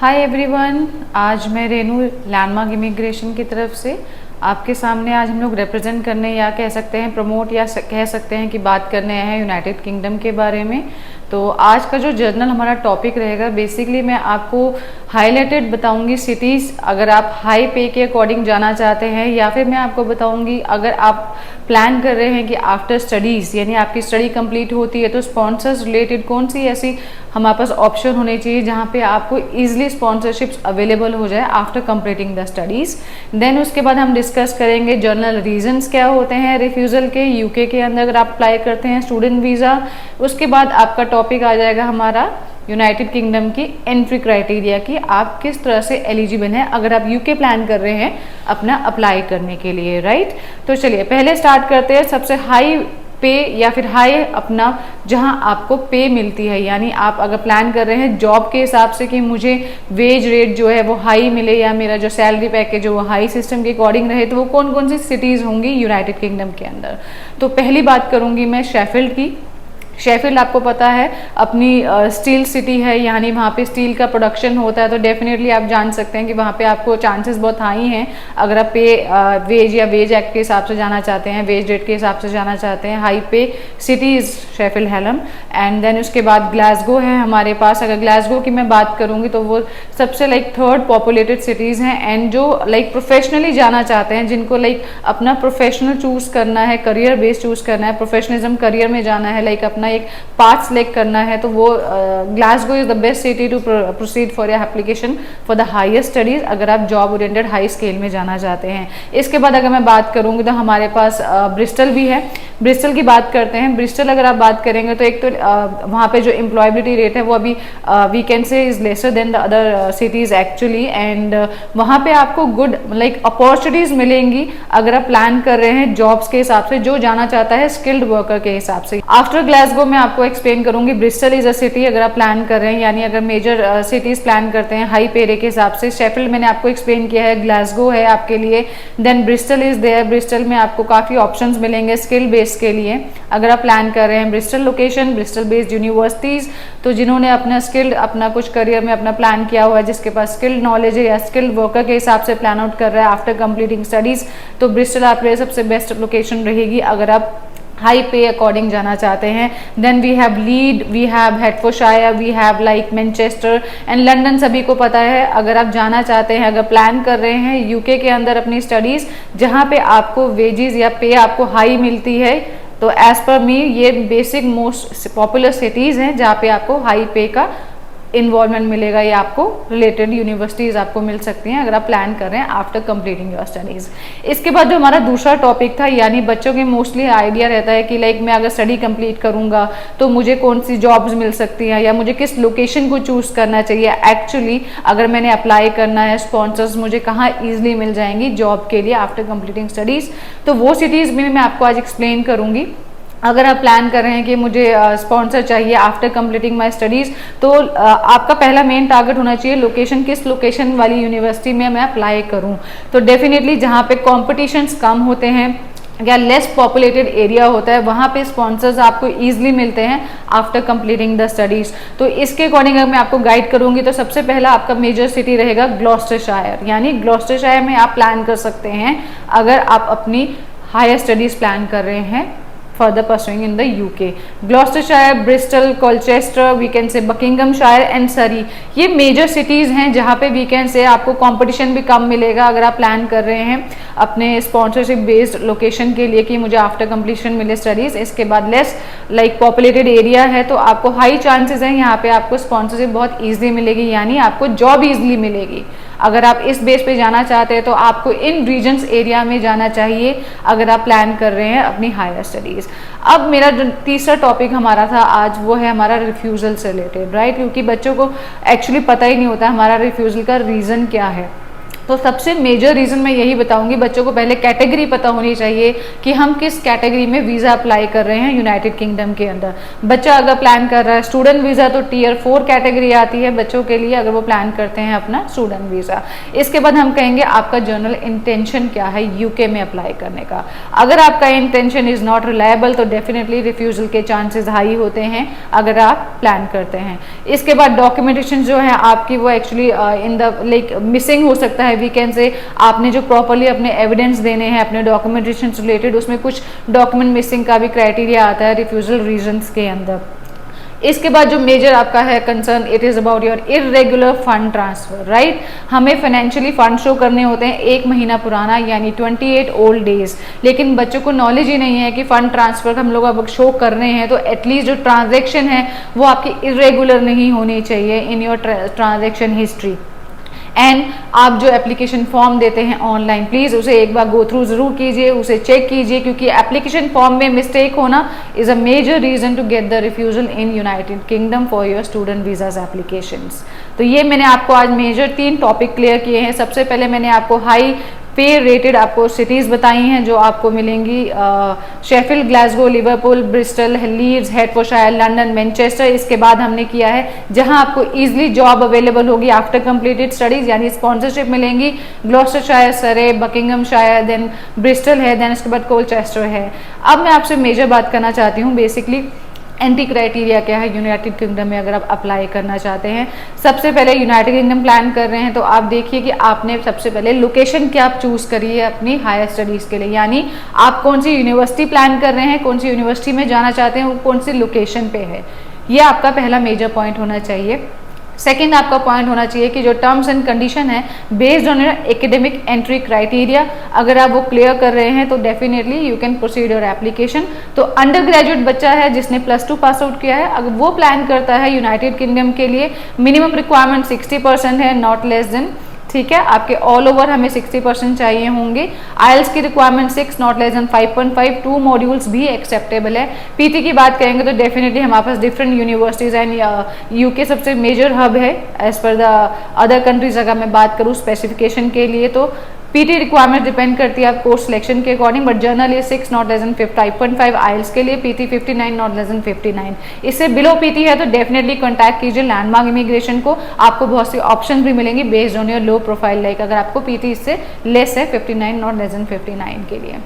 Hi everyone, आज मैं Renu landmark immigration की तरफ से आपके सामने आज हम लोग रिप्रेजेंट करने या कह सकते हैं प्रमोट या कह सकते हैं कि बात करने आए हैं यूनाइटेड किंगडम के बारे में। तो आज का जो जर्नल हमारा टॉपिक रहेगा, बेसिकली मैं आपको हाईलाइटेड बताऊंगी सिटीज़ अगर आप हाई पे के अकॉर्डिंग जाना चाहते हैं, या फिर मैं आपको बताऊंगी अगर आप प्लान कर रहे हैं कि आफ्टर स्टडीज़ यानी आपकी स्टडी कंप्लीट होती है तो स्पॉन्सर्स रिलेटेड कौन सी ऐसी हमारे पास ऑप्शन होने चाहिए जहाँ पे आपको ईजिली स्पॉन्सरशिप्स अवेलेबल हो जाए after completing the studies. Then उसके बाद हम डिस्कस करेंगे जर्नल रीजंस क्या होते हैं रिफ्यूज़ल के यूके के अंदर अगर आप अप्लाई करते हैं स्टूडेंट वीज़ा। उसके बाद आपका टॉपिक आ जाएगा हमारा यूनाइटेड किंगडम की एंट्री क्राइटेरिया की, आप किस तरह से एलिजिबल हैं अगर आप यूके प्लान कर रहे हैं अपना अप्लाई करने के लिए, राइट। तो चलिए पहले स्टार्ट करते हैं सबसे हाई पे या फिर हाई अपना जहां आपको पे मिलती है, यानी आप अगर प्लान कर रहे हैं जॉब के हिसाब से कि मुझे वेज रेट जो है वो हाई मिले या मेरा जो सैलरी पैकेज वो हाई सिस्टम के अकॉर्डिंग रहे, तो वो कौन कौन सी सिटीज़ होंगी यूनाइटेड किंगडम के अंदर। तो पहली बात करूंगी मैं शेफील्ड की। शेफील्ड आपको पता है अपनी स्टील सिटी है, यानी वहाँ पे स्टील का प्रोडक्शन होता है, तो डेफिनेटली आप जान सकते हैं कि वहाँ पे आपको चांसेस बहुत हाई हैं अगर आप पे वेज या वेज एक्ट के हिसाब से जाना चाहते हैं, वेज रेट के हिसाब से जाना चाहते हैं। High pay city is Sheffield Hallam. And then उसके बाद ग्लासगो है हमारे पास। अगर ग्लासगो की मैं बात करूँगी तो वो सबसे थर्ड पॉपुलेटेड सिटीज़ हैं, एंड जो प्रोफेशनली जाना चाहते हैं, जिनको अपना प्रोफेशनल चूज़ करना है, करियर बेस चूज़ करना है, प्रोफेशनलिज्म करियर में जाना है, अपना एक पाथ सिलेक्ट करना है, तो वो Glasgow is the best city to proceed for your application for the higher studies अगर आप जॉब ओरिएंटेड हाई स्केल में जाना चाहते हैं। इसके बाद अगर मैं बात करूंगी तो हमारे पास ब्रिस्टल भी है। ब्रिस्टल की बात करते हैं। ब्रिस्टल अगर आप बात करेंगे तो एक तो वहाँ पे जो एम्प्लॉयबिलिटी रेट है वो अभी we can say is lesser than the other cities actually, and वहाँ पे आपको गुड अपॉर्चुनिटीज मिलेंगी अगर आप प्लान कर रहे हैं जॉब्स के हिसाब से, जो जाना चाहता है स्किल्ड वर्कर के हिसाब से। आफ्टर ग्लासगो मैं आपको एक्सप्लेन करूंगी ब्रिस्टल इज अ सिटी अगर आप प्लान कर रहे हैं, यानी अगर मेजर सिटीज प्लान करते हैं हाई पे रेट के हिसाब से। शेफील्ड मैंने आपको एक्सप्लेन किया है, ग्लासगो है आपके लिए, then Bristol is there. Bristol में आपको काफी ऑप्शंस मिलेंगे स्किल बेस के लिए अगर आप प्लान कर रहे हैं। Bristol location, Bristol based universities, तो जिन्होंने अपना स्किल्ड अपना कुछ करियर में अपना प्लान किया हुआ है, जिसके पास स्किल्ड नॉलेज है या स्किल्ड वर्कर के हिसाब से प्लान आउट कर रहा है आफ्टर कंप्लीटिंग स्टडीज, तो ब्रिस्टल आपके लिए सबसे बेस्ट लोकेशन रहेगी अगर आप हाई पे अकॉर्डिंग जाना चाहते हैं। Then we have Leeds, we have Hertfordshire, we have Manchester and London, सभी को पता है अगर आप जाना चाहते हैं, अगर प्लान कर रहे हैं यूके के अंदर अपनी स्टडीज जहां पे आपको वेजेस या पे आपको हाई मिलती है, तो एज पर मी ये बेसिक मोस्ट पॉपुलर सिटीज़ हैं जहाँ पे आपको हाई पे का इन्वॉल्वमेंट मिलेगा या आपको रिलेटेड यूनिवर्सिटीज़ आपको मिल सकती हैं अगर आप प्लान कर रहे हैं आफ्टर कंप्लीटिंग योर स्टडीज़। इसके बाद जो हमारा दूसरा टॉपिक था, यानी बच्चों के मोस्टली आइडिया रहता है कि मैं अगर स्टडी कंप्लीट करूंगा तो मुझे कौन सी जॉब्स मिल सकती हैं या मुझे किस लोकेशन को चूज़ करना चाहिए। एक्चुअली अगर मैंने अप्लाई करना है, स्पॉन्सर्स मुझे कहाँ ईजिली मिल जाएंगी जॉब के लिए आफ्टर कंप्लीटिंग स्टडीज़, तो वो सिटीज़ में मैं आपको आज एक्सप्लेन करूँगी। अगर आप प्लान कर रहे हैं कि मुझे स्पॉन्सर चाहिए आफ्टर कंप्लीटिंग माय स्टडीज़, तो आपका पहला मेन टारगेट होना चाहिए लोकेशन, किस लोकेशन वाली यूनिवर्सिटी में मैं अप्लाई करूं। तो डेफिनेटली जहां पे कॉम्पिटिशन्स कम होते हैं या लेस पॉपुलेटेड एरिया होता है, वहाँ पे स्पॉन्सर्स आपको ईजिली मिलते हैं आफ्टर कंप्लीटिंग द स्टडीज़। तो इसके अकॉर्डिंग अगर मैं आपको गाइड करूँगी तो सबसे पहला आपका मेजर सिटी रहेगा ग्लॉस्टरशायर, यानी ग्लॉस्टरशायर में आप प्लान कर सकते हैं अगर आप अपनी हायर स्टडीज़ प्लान कर रहे हैं further pursuing in the UK। Gloucestershire, Bristol, Colchester, we can say Buckinghamshire and सरी, ये मेजर सिटीज़ हैं जहाँ पे वी कैन से आपको कंपटीशन भी कम मिलेगा अगर आप प्लान कर रहे हैं अपने स्पॉन्सरशिप बेस्ड लोकेशन के लिए कि मुझे आफ्टर कंप्लीशन मिले स्टडीज़। इसके बाद लेस पॉपुलेटेड एरिया है तो आपको हाई चांसेस हैं यहाँ पे आपको स्पॉन्सरशिप बहुत ईजिली मिलेगी, यानी आपको जॉब ईजिली मिलेगी। अगर आप इस बेस पे जाना चाहते हैं तो आपको इन रीजन्स एरिया में जाना चाहिए अगर आप प्लान कर रहे हैं अपनी हायर स्टडीज़। अब मेरा जो तीसरा टॉपिक हमारा था आज वो है हमारा रिफ्यूज़ल से रिलेटेड, राइट, क्योंकि बच्चों को एक्चुअली पता ही नहीं होता हमारा रिफ्यूज़ल का रीज़न क्या है। तो सबसे मेजर रीज़न मैं यही बताऊंगी, बच्चों को पहले कैटेगरी पता होनी चाहिए कि हम किस कैटेगरी में वीज़ा अप्लाई कर रहे हैं यूनाइटेड किंगडम के अंदर। बच्चा अगर प्लान कर रहा है स्टूडेंट वीज़ा तो टियर 4 कैटेगरी आती है बच्चों के लिए, अगर वो प्लान करते हैं अपना स्टूडेंट वीज़ा। इसके बाद हम कहेंगे आपका जनरल इंटेंशन क्या है यूके में अप्लाई करने का। अगर आपका इंटेंशन इज़ नॉट रिलायबल तो डेफिनेटली रिफ्यूजल के चांसेस हाई होते हैं अगर आप प्लान करते हैं। इसके बाद डॉक्यूमेंटेशन जो है आपकी वो actually in the like missing हो सकता है, वीकेंड से आपने जो प्रॉपरली अपने एविडेंस देने हैं अपने डॉक्यूमेंटेशन से रिलेटेड, उसमें कुछ डॉक्यूमेंट मिसिंग का भी क्राइटेरिया आता है रिफ्यूजल रीजंस के अंदर। इसके बाद जो मेजर आपका है concern, it is about your irregular fund transfer, right. हमें फाइनेंशियली फंड शो करने होते हैं 1 महीना पुराना यानी 28 ओल्ड डेज, लेकिन बच्चों को नॉलेज ही नहीं है कि फंड ट्रांसफर हम लोग अब शो कर रहे हैं तो एटलीस्ट जो ट्रांजेक्शन है वो आपकी इरेगुलर नहीं होनी चाहिए in your transaction history. And आप जो एप्लीकेशन फॉर्म देते हैं ऑनलाइन, प्लीज़ उसे एक बार गो थ्रू ज़रूर कीजिए, उसे चेक कीजिए, क्योंकि एप्लीकेशन फॉर्म में मिस्टेक होना is a major reason to get the refusal in United Kingdom for your student visas applications. तो ये मैंने आपको आज मेजर 3 टॉपिक क्लियर किए हैं। सबसे पहले मैंने आपको हाई पे रेटेड आपको सिटीज़ बताई हैं जो आपको मिलेंगी Sheffield, Glasgow, Liverpool, Bristol, Leeds, Hertfordshire, London, Manchester. इसके बाद हमने किया है जहां आपको इजीली जॉब अवेलेबल होगी आफ्टर कंप्लीटेड स्टडीज, यानी स्पॉन्सरशिप मिलेंगी, Gloucestershire, Surrey, Buckinghamshire, then Bristol है, देन इसके बाद कोलचेस्टर है। अब मैं आपसे मेजर बात करना चाहती हूँ बेसिकली एंट्री क्राइटेरिया क्या है यूनाइटेड किंगडम में अगर आप अप्लाई करना चाहते हैं। सबसे पहले यूनाइटेड किंगडम प्लान कर रहे हैं तो आप देखिए कि आपने सबसे पहले लोकेशन क्या आप चूज करी है अपनी हायर स्टडीज़ के लिए, यानी आप कौन सी यूनिवर्सिटी प्लान कर रहे हैं, कौन सी यूनिवर्सिटी में जाना चाहते हैं, वो कौन सी लोकेशन पे है। ये आपका पहला मेजर पॉइंट होना चाहिए। सेकेंड आपका पॉइंट होना चाहिए कि जो टर्म्स एंड कंडीशन है based on your academic entry criteria, अगर आप वो क्लियर कर रहे हैं तो definitely you can proceed your application. तो अंडर ग्रेजुएट बच्चा है जिसने +2 पास आउट किया है, अगर वो प्लान करता है यूनाइटेड किंगडम के लिए, मिनिमम रिक्वायरमेंट 60% है, नॉट लेस देन, ठीक है। आपके ऑल ओवर हमें 60% चाहिए होंगे। आइल्स की requirement 6, not less than 5.5, 2 modules भी एक्सेप्टेबल है। पीटी की बात करेंगे तो डेफिनेटली हमारे पास डिफरेंट यूनिवर्सिटीज एंड यूके सबसे मेजर हब है एज पर द अदर कंट्रीज। अगर मैं बात करूँ स्पेसिफिकेशन के लिए तो पीटी रिक्वायरमेंट डिपेंड करती है आप कोर्स सिलेक्शन के according, but generally 6, not less than 5.5 आइल्स के लिए, पीटी 59, नॉट लेस देन 59। इससे बिलो पीटी है तो डेफिनेटली कॉन्टैक्ट कीजिए लैंडमार्क इमिग्रेशन को, आपको बहुत सी ऑप्शन भी मिलेंगी based on your low profile, like अगर आपको पीटी इससे लेस है 59, नॉट लेस देन 59 के लिए।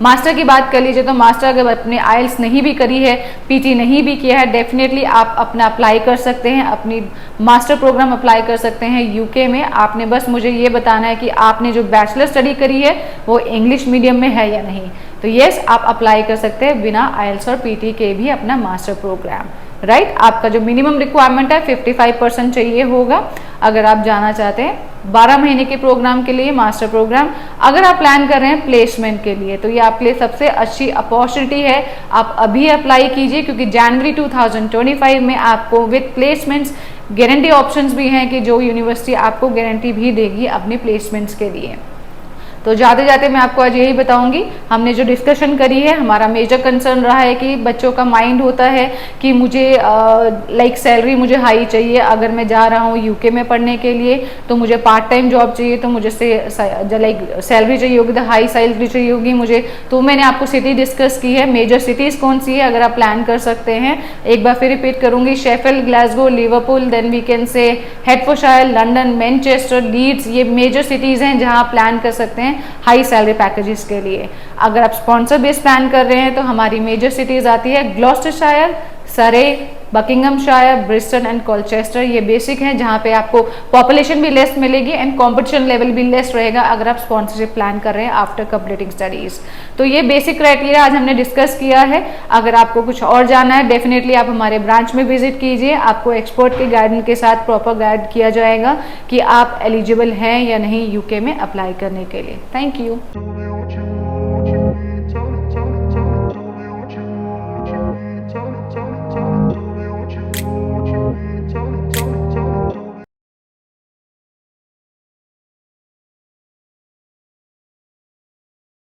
मास्टर की बात कर लीजिए तो मास्टर अगर अपने आइल्स नहीं भी करी है, पीटी नहीं भी किया है, डेफिनेटली आप अपना अप्लाई कर सकते हैं, अपनी मास्टर प्रोग्राम अप्लाई कर सकते हैं यूके में। आपने बस मुझे ये बताना है कि आपने जो बैचलर स्टडी करी है वो इंग्लिश मीडियम में है या नहीं। तो यस, आप अप्लाई कर सकते हैं बिना आइल्स और पीटी के भी अपना मास्टर प्रोग्राम, राइट। आपका जो मिनिमम रिक्वायरमेंट है 55% चाहिए होगा अगर आप जाना चाहते हैं 12 महीने के प्रोग्राम के लिए, मास्टर प्रोग्राम। अगर आप प्लान कर रहे हैं प्लेसमेंट के लिए तो ये आपके लिए सबसे अच्छी अपॉर्चुनिटी है, आप अभी अप्लाई कीजिए, क्योंकि जनवरी 2025 में आपको विद प्लेसमेंट्स गारंटी ऑप्शंस भी हैं कि जो यूनिवर्सिटी आपको गारंटी भी देगी अपने प्लेसमेंट्स के लिए। तो जाते जाते मैं आपको आज यही बताऊंगी, हमने जो डिस्कशन करी है हमारा मेजर कंसर्न रहा है कि बच्चों का माइंड होता है कि मुझे लाइक सैलरी मुझे हाई चाहिए, अगर मैं जा रहा हूँ यूके में पढ़ने के लिए तो मुझे पार्ट टाइम जॉब चाहिए, तो मुझे लाइक सैलरी चाहिए होगी, तो हाई सैलरी चाहिए होगी मुझे। तो मैंने आपको सिटी डिस्कस की है, मेजर सिटीज़ कौन सी है अगर आप प्लान कर सकते हैं। एक बार फिर रिपीट करूंगी, Sheffield, Glasgow, Liverpool, then we can say Hertfordshire, London, Manchester, Leeds, ये मेजर सिटीज़ हैं जहाँ आप प्लान कर सकते हैं हाई सैलरी पैकेजेस के लिए। अगर आप स्पॉन्सर बेस्ड प्लान कर रहे हैं तो हमारी मेजर सिटीज आती है Gloucestershire, Surrey, बकिंगमशायर, Bristol and Colchester. ये बेसिक हैं जहाँ पे आपको पॉपुलेशन भी लेस मिलेगी एंड कंपटीशन लेवल भी लेस रहेगा अगर आप स्पॉन्सरशिप प्लान कर रहे हैं आफ्टर कंप्लीटिंग स्टडीज। तो ये बेसिक क्राइटेरिया आज हमने डिस्कस किया है। अगर आपको कुछ और जानना है डेफिनेटली आप हमारे ब्रांच में विजिट कीजिए, आपको एक्सपर्ट के गाइडेंस के साथ प्रॉपर गाइड किया जाएगा कि आप एलिजिबल हैं या नहीं यूके में अप्लाई करने के लिए। Thank you.